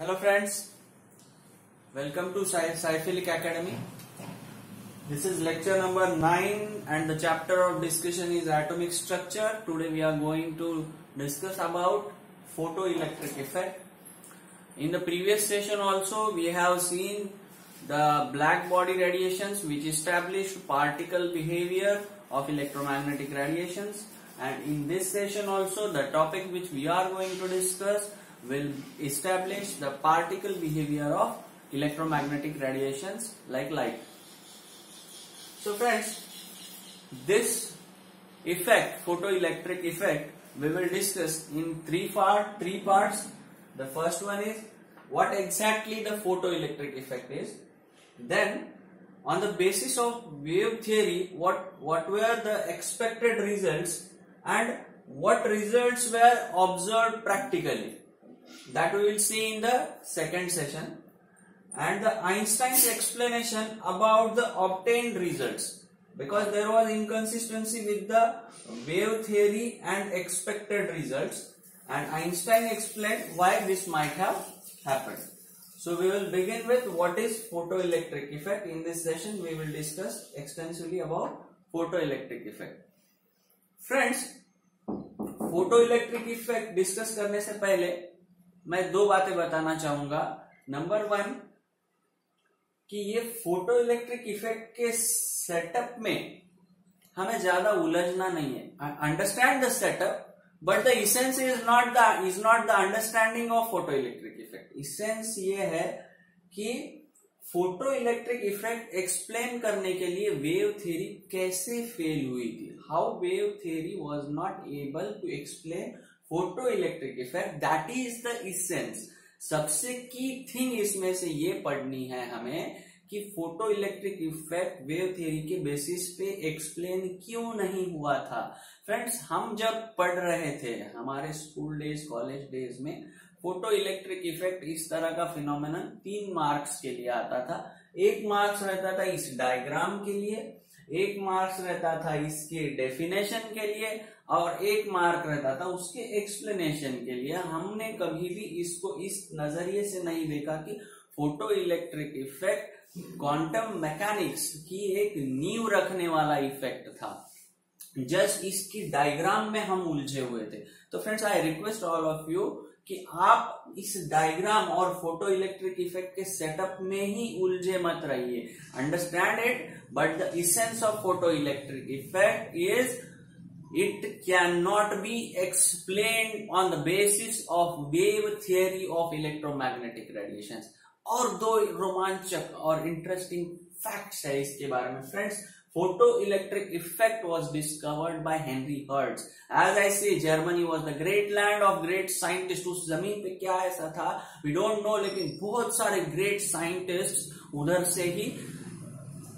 Hello friends, welcome to Scientific Academy. This is lecture number 9 and the chapter of discussion is atomic structure. Today we are going to discuss about photoelectric effect. In the previous session also we have seen the black body radiations which established particle behavior of electromagnetic radiations, and in this session also the topic which we are going to discuss will establish the particle behavior of electromagnetic radiations like light. So friends, this effect, photoelectric effect, we will discuss in three parts. The first one is what exactly the photoelectric effect is. Then on the basis of wave theory, what were the expected results and what results were observed practically. That we will see in the second session, and the Einstein's explanation about the obtained results, because there was inconsistency with the wave theory and expected results, and Einstein explained why this might have happened. So we will begin with what is photoelectric effect. In this session we will discuss extensively about photoelectric effect. Friends, photoelectric effect discuss करने से पहले मैं दो बातें बताना चाहूंगा. Number 1 कि ये फोटो इलेक्ट्रिक इफेक्ट के सेटअप में हमें ज्यादा उलझना नहीं है. Understand the setup, but the essence is not the understanding of photo electric effect. Essence ये है कि फोटो इलेक्ट्रिक इफेक्ट एक्सप्लेन करने के लिए वेव थ्योरी कैसे फेल हुई थी. How wave theory was not able to explain photoelectric effect, that is the essence. सबसे की थिंग इसमें से ये पढ़नी है हमें कि फोटोइलेक्ट्रिक इफेक्ट वेव थ्योरी के बेसिस पे एक्सप्लेन क्यों नहीं हुआ था. फ्रेंड्स, हम जब पढ़ रहे थे हमारे स्कूल डेज, कॉलेज डेज में, फोटोइलेक्ट्रिक इफेक्ट इस तरह का फिनोमेनन 3 मार्क्स के लिए आता था. 1 मार्क्स रहता था इस डायग्राम के लिए, 1 मार्क्स रहता था इसके डेफिनेशन के लिए, और 1 मार्क रहता था उसके एक्सप्लेनेशन के लिए. हमने कभी भी इसको इस नजरिए से नहीं देखा कि photo electric effect quantum mechanics की एक नींव रखने वाला इफेक्ट था. जस्ट इसकी डायग्राम में हम उलझे हुए थे. तो friends, I request all of you कि आप इस डायग्राम और फोटो इलेक्ट्रिक इफेक्ट के सेटअप में ही उलझे मत रहिए. Understand it, but the essence of photo electric effect is it cannot be explained on the basis of wave theory of electromagnetic radiations. और दो रोमांचक और इंटरेस्टिंग फैक्ट्स है इसके बारे में. Friends, photoelectric effect was discovered by Henry Hertz. As I say, Germany was the great land of great scientists. उस जमीन पे क्या ऐसा था we don't know, लेकिन बहुत सारे great scientists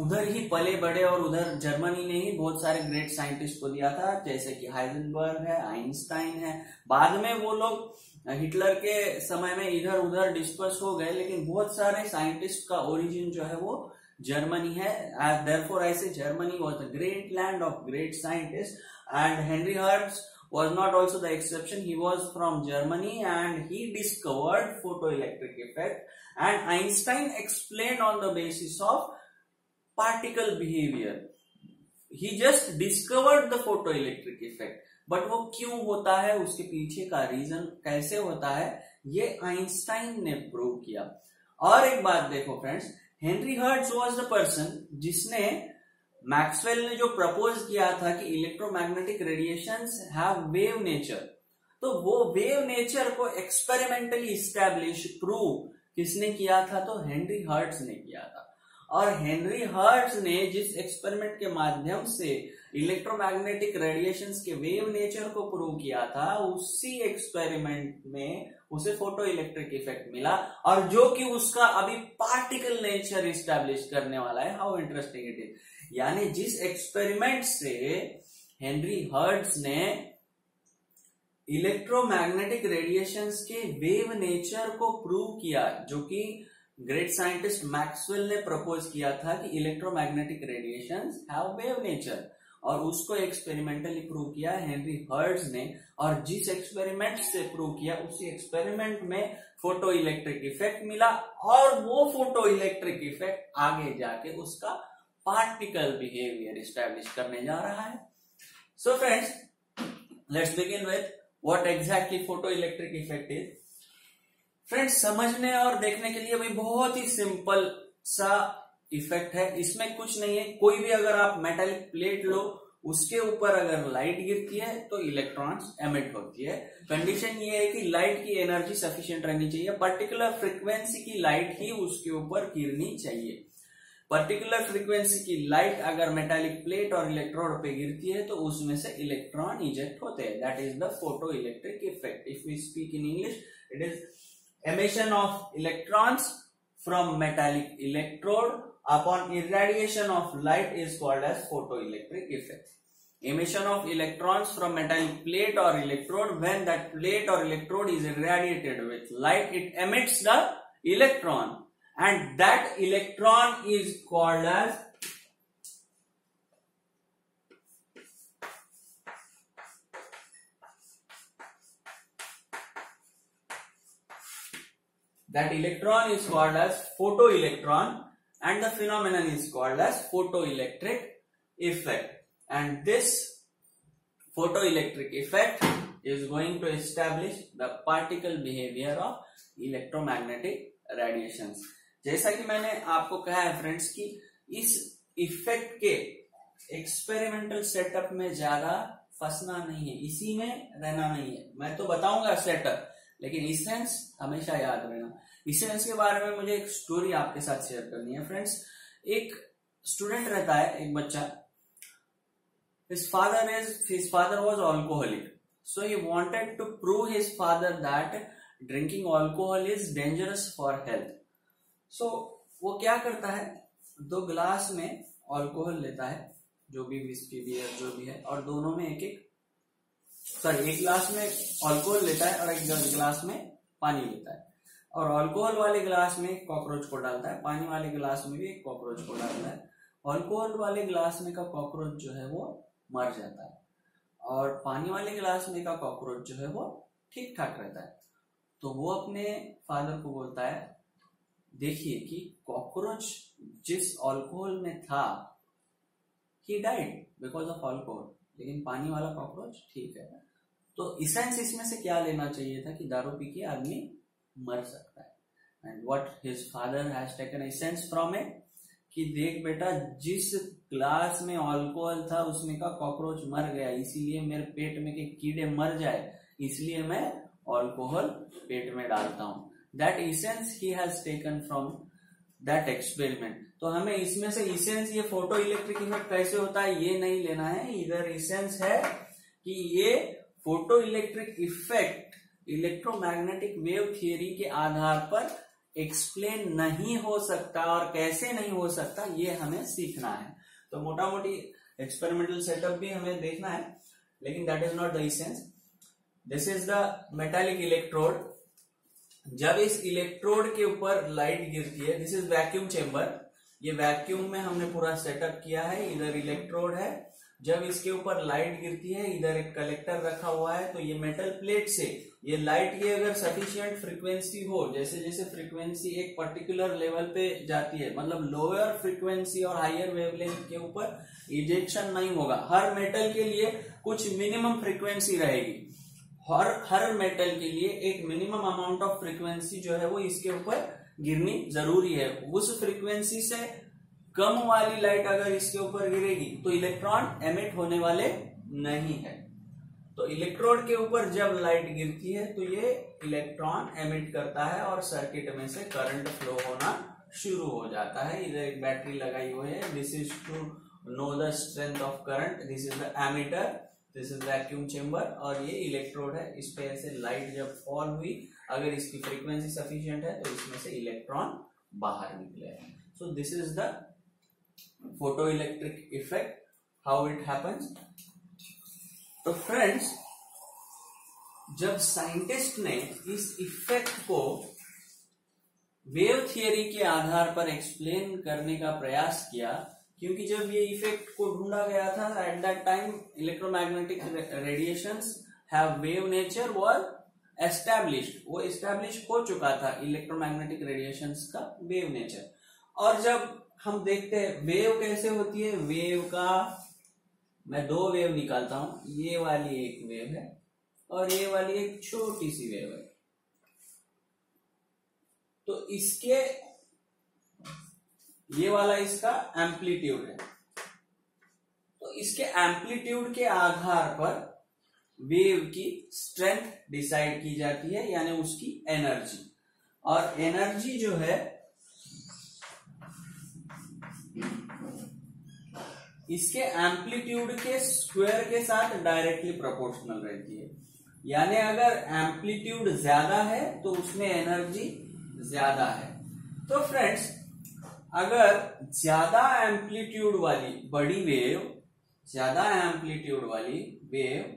उधर ही पले बड़े, और उधर जर्मनी ने ही बहुत सारे ग्रेट साइंटिस्ट को दिया था, जैसे कि हाइजेनबर्ग है, आइंस्टाइन है. बाद में वो लोग हिटलर के समय में इधर उधर डिस्पर्स हो गए, लेकिन बहुत सारे साइंटिस्ट का ओरिजिन जो है वो जर्मनी है. देयरफॉर आई से Germany was the great land of great scientist, and Henry hertz was not also the exception. He was from Germany and he discovered photoelectric effect, and Einstein explained on the basis of particle behavior. He just discovered the photoelectric effect, but वो क्यों होता है, उसके पीछे का reason कैसे होता है, ये आइंस्टाइन ने प्रूव किया. और एक बात देखो friends, Henry hertz was the person जिसने मैक्सवेल ने जो प्रपोज किया था कि electromagnetic radiations have wave nature, तो वो वेव नेचर को एक्सपेरिमेंटली इस्टेब्लिश, प्रूव किसने किया था, तो हेनरी हर्ट्ज ने किया था. और हेनरी हर्ट्ज ने जिस एक्सपेरिमेंट के माध्यम से इलेक्ट्रोमैग्नेटिक रेडिएशंस के वेव नेचर को प्रूव किया था, उसी एक्सपेरिमेंट में उसे फोटो इलेक्ट्रिक इफेक्ट मिला, और जो कि उसका अभी पार्टिकल नेचर इस्टेब्लिश करने वाला है. How interesting it is. यानी जिस एक्सपेरिमेंट से हेनरी हर्ट्ज ने इलेक्ट्रोमैग्नेटिक रेडिएशंस के वेव नेचर को प्रूव किया, जो कि ग्रेट साइंटिस्ट मैक्सवेल ने प्रपोज किया था कि electromagnetic radiations have wave nature, और उसको एक्सपेरिमेंटली प्रूव किया हेनरी हर्ट्ज ने, और जिस एक्सपेरिमेंट से प्रूव किया उसी एक्सपेरिमेंट में फोटो इलेक्ट्रिक इफेक्ट मिला, और वो फोटो इलेक्ट्रिक इफेक्ट आगे जाके उसका पार्टिकल बिहेवियर एस्टैब्लिश करने जा रहा है। So friends, let's begin with what exactly photo electric effect is. Friends, समझने और देखने के लिए भाई बहुत ही सिंपल सा इफेक्ट है, इसमें कुछ नहीं है। कोई भी अगर आप मेटालिक प्लेट लो, उसके ऊपर अगर लाइट गिरती है तो इलेक्ट्रॉन्स एमिट होती है। कंडीशन ये है कि लाइट की एनर्जी सफिशिएंट रहनी चाहिए, पर्टिकुलर फ्रीक्वेंसी की लाइट ही उसके ऊपर गिरनी चाहिए। पर्टिकुलर फ्रीक्वेंसी की लाइट अगर मेटालिक प्लेट और इलेक्ट्रोड पे गिरती है तो उसमें से इलेक्ट्रॉन इजेक्ट होते हैं। That is the photo electric effect. If we speak in English, it is emission of electrons from metallic electrode upon irradiation of light is called as photoelectric effect. Emission of electrons from metallic plate or electrode, when that plate or electrode is irradiated with light, it emits the electron, and that electron is called as photoelectron, and the phenomenon is called as photoelectric effect. And this photoelectric effect is going to establish the particle behavior of electromagnetic radiations. जैसा कि मैंने आपको कहा है friends कि इस effect के experimental setup में ज्यादा फंसना नहीं है, इसी में रहना नहीं है। मैं तो बताऊंगा सेटअप, लेकिन इसेंस हमेशा याद रहना। इसेंस के बारे में मुझे एक स्टोरी आपके साथ शेयर करनी है फ्रेंड्स। एक स्टूडेंट रहता है, एक बच्चा, his father was alcoholic, so he wanted to prove his father that drinking alcohol is dangerous for health. So वो क्या करता है, 2 गिलास में अल्कोहल लेता है, जो भी विस्की बियर जो भी है, और दोनों में एक गिलास में अल्कोहल लेता है और एक गिलास में पानी लेता है, और अल्कोहल वाले गिलास में कॉकरोच को डालता है, पानी वाले गिलास में भी एक कॉकरोच को डालता है। अल्कोहल वाले गिलास में का कॉकरोच जो है वो मर जाता है, और पानी वाले गिलास में का कॉकरोच जो है वो ठीक ठाक रहता है। तो वो अपने फादर को बोलता है, देखिए कि कॉकरोच जिस अल्कोहल में था, he died because of alcohol, लेकिन पानी वाला कॉकरोच ठीक है। तो इसेंस इसमें से क्या लेना चाहिए था कि दारू पी के आदमी मर सकता है। And what his father has taken essence from it, कि देख बेटा, जिस ग्लास में अल्कोहल था उसमें का कॉकरोच मर गया, इसीलिए मेरे पेट में के कीड़े मर जाए, इसलिए मैं अल्कोहल पेट में डालता हूं। That essence he has taken from that experiment. तो हमें इसमें से इसेंस, ये फोटो इलेक्ट्रिक इफेक्ट कैसे होता है ये नहीं लेना है। इधर इसेंस है कि ये photo electric effect electromagnetic wave theory के आधार पर एक्सप्लेन नहीं हो सकता, और कैसे नहीं हो सकता ये हमें सीखना है। तो मोटा मोटी एक्सपेरिमेंटल सेटअप भी हमें देखना है, लेकिन that is not the essence. This is the metallic electrode. जब इस इलेक्ट्रोड के ऊपर लाइट गिरती है, दिस इज वैक्यूम चेंबर, ये वैक्यूम में हमने पूरा सेटअप किया है, इधर इलेक्ट्रोड है। जब इसके ऊपर लाइट गिरती है, इधर एक कलेक्टर रखा हुआ है, तो ये मेटल प्लेट से ये लाइट की अगर सफिशिएंट फ्रीक्वेंसी हो, जैसे जैसे फ्रीक्वेंसी एक पर्टिकुलर लेवल पे जाती है, मतलब लोअर फ्रीक्वेंसी और हायर वेवलेंथ के ऊपर इजेक्शन नहीं होगा। हर मेटल के लिए कुछ मिनिमम फ्रीक्वेंसी रहेगी, हर मेटल के लिए एक मिनिमम अमाउंट ऑफ फ्रीक्वेंसी जो है वो इसके ऊपर गिरनी जरूरी है। उस फ्रीक्वेंसी से कम वाली लाइट अगर इसके ऊपर गिरेगी तो इलेक्ट्रॉन एमिट होने वाले नहीं है। तो इलेक्ट्रोड के ऊपर जब लाइट गिरती है तो ये इलेक्ट्रॉन एमिट करता है और सर्किट में से करंट फ्लो होना शुरू हो जाता है। इधर एक बैटरी लगाई हुई है, this is to know the strength of current, this is the ammeter, this is vacuum chamber, और ये इलेक्ट्रोड है। इस पे ऐसे लाइट जब फॉल हुई, अगर इसकी फ्रीक्वेंसी सफिशिएंट है तो इसमें से इलेक्ट्रॉन बाहर निकले। So this is the photo electric effect, how it happens. तो फ्रेंड्स, जब साइंटिस्ट ने इस इफेक्ट को वेव थियरी के आधार पर एक्सप्लेन करने का प्रयास किया, क्योंकि जब ये इफेक्ट को ढूंढा गया था at that time electromagnetic radiations have wave nature was established, वो एस्टैब्लिश हो चुका था इलेक्ट्रोमैग्नेटिक रेडिएशंस का वेव नेचर। और जब हम देखते हैं वेव कैसे होती है, वेव का मैं दो वेव निकालता हूं, ये वाली एक वेव है और ये वाली एक छोटी सी वेव है। तो इसके ये वाला इसका एम्पलीट्यूड है, तो इसके एम्पलीट्यूड के आधार पर वेव की स्ट्रेंथ डिसाइड की जाती है, यानी उसकी एनर्जी। और एनर्जी जो है इसके एम्पलीट्यूड के स्क्वायर के साथ डायरेक्टली प्रोपोर्शनल रहती है। यानी अगर एम्पलीट्यूड ज्यादा है तो उसमें एनर्जी ज्यादा है। तो फ्रेंड्स, अगर ज्यादा एम्पलीट्यूड वाली बड़ी वेव, ज्यादा एम्पलीट्यूड वाली वेव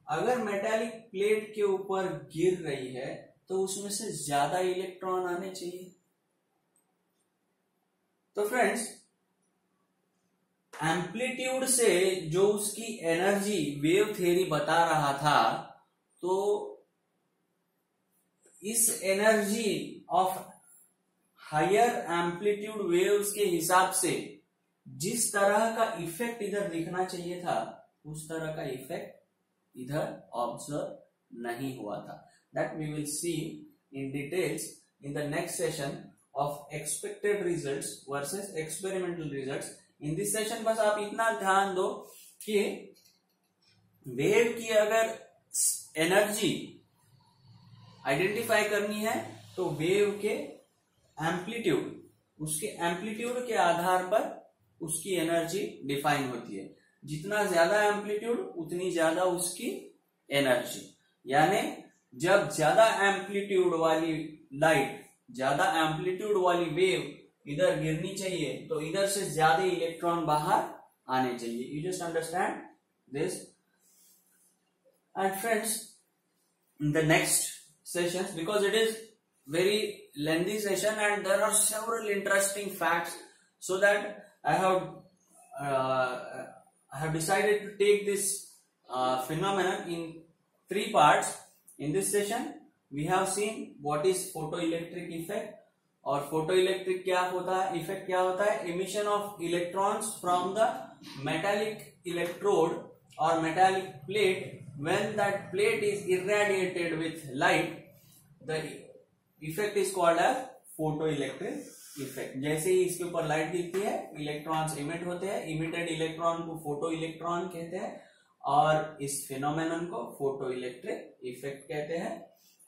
अगर मेटालिक प्लेट के ऊपर गिर रही है तो उसमें से ज्यादा इलेक्ट्रॉन आने चाहिए। तो फ्रेंड्स, एम्पलीट्यूड से जो उसकी एनर्जी वेव थ्योरी बता रहा था, तो इस energy of higher amplitude waves के हिसाब से जिस तरह का इफेक्ट इधर दिखना चाहिए था, उस तरह का इफेक्ट इधर ऑब्जर्व नहीं हुआ था। That we will see in details in the next session of expected results versus experimental results. In this session बस आप इतना ध्यान दो कि वेव की अगर एनर्जी आइडेंटिफाई करनी है तो वेव के एम्पलीट्यूड, उसके एम्पलीट्यूड के आधार पर उसकी एनर्जी डिफाइन होती है। जितना ज्यादा एम्पलीट्यूड उतनी ज्यादा उसकी एनर्जी। यानी जब ज्यादा एम्पलीट्यूड वाली लाइट, ज्यादा एम्पलीट्यूड वाली वेव इधर गिरनी चाहिए तो इधर से ज्यादा इलेक्ट्रॉन बाहर आने चाहिए। You just understand this. And friends, in the next sessions, because it is very lengthy session and there are several interesting facts, so that I have decided to take this phenomenon in 3 parts. In this session we have seen what is photoelectric effect, और photoelectric क्या होता है, effect क्या होता है, emission of electrons from the metallic electrode or metallic plate. When that plate is irradiated with light, the effect is called as photoelectric effect. जैसे ही इसके ऊपर लाइट गिरती है, इलेक्ट्रॉन्स इमिट होते हैं, इमिटेड इलेक्ट्रॉन को फोटो इलेक्ट्रॉन कहते हैं, और इस फिनोमेनन को फोटोइलेक्ट्रिक इफेक्ट कहते हैं।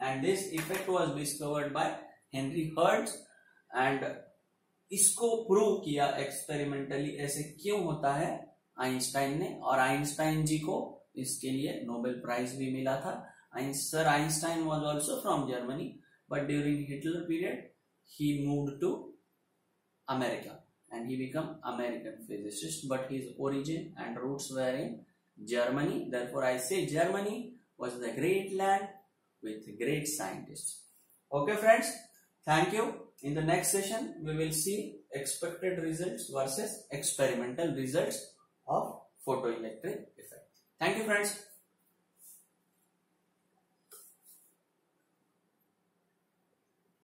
And this effect was discovered by Henry hertz, and इसको प्रूव किया एक्सपेरिमेंटली ऐसे क्यों होता है आइंस्टाइन ने, और आइंस्टाइन जी को इसके लिए नोबेल प्राइज भी मिला था। Sir Einstein was also from Germany, but during Hitler period he moved to America and he became American physicist, but his origin and roots were in Germany. Therefore I say Germany was the great land with great scientists. Okay friends, thank you. In the next session we will see expected results versus experimental results of photoelectric effect. Thank you friends.